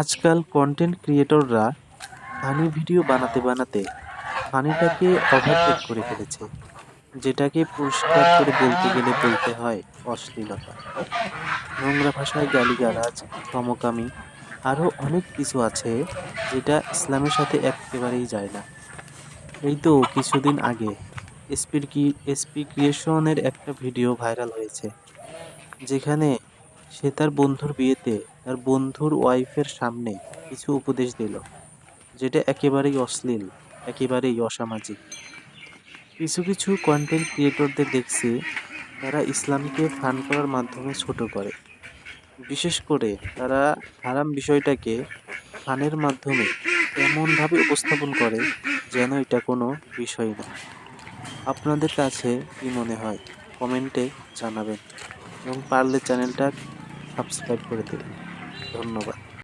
আজকাল content ক্রিয়েটররা funny video বানাতে বানাতে ফানিটাকে ওভারটেক করে ফেলেছে, যেটাকে পরিষ্কার করে বলতে গেলে বলতে হয় অশ্লীলতা। নোংরা ভাষায় গালিগালাজ, সমকামী আরও অনেক কিছু আছে যেটা ইসলামের সাথে একেবারেই যায় না। এই তো কিছুদিন আগে এসপি ক্রিয়েশনের একটা ভিডিও ভাইরাল হয়েছে, যেখানে সে তার বন্ধুর বিয়েতে তার বন্ধুর ওয়াইফের সামনে কিছু উপদেশ দিল, যেটা একেবারেই অশ্লীল, একেবারেই অসামাজিক। কিছু কিছু কন্টেন্ট ক্রিয়েটরদের দেখছি তারা ইসলামকে ফান করার মাধ্যমে ছোট করে। বিশেষ করে তারা হারাম বিষয়টাকে ফানের মাধ্যমে এমনভাবে উপস্থাপন করে যেন এটা কোনো বিষয় না। আপনাদের কাছে কি মনে হয় কমেন্টে জানাবেন এবং পারলে চ্যানেলটা সাবস্ক্রাইব করে দেবেন। ধন্যবাদ।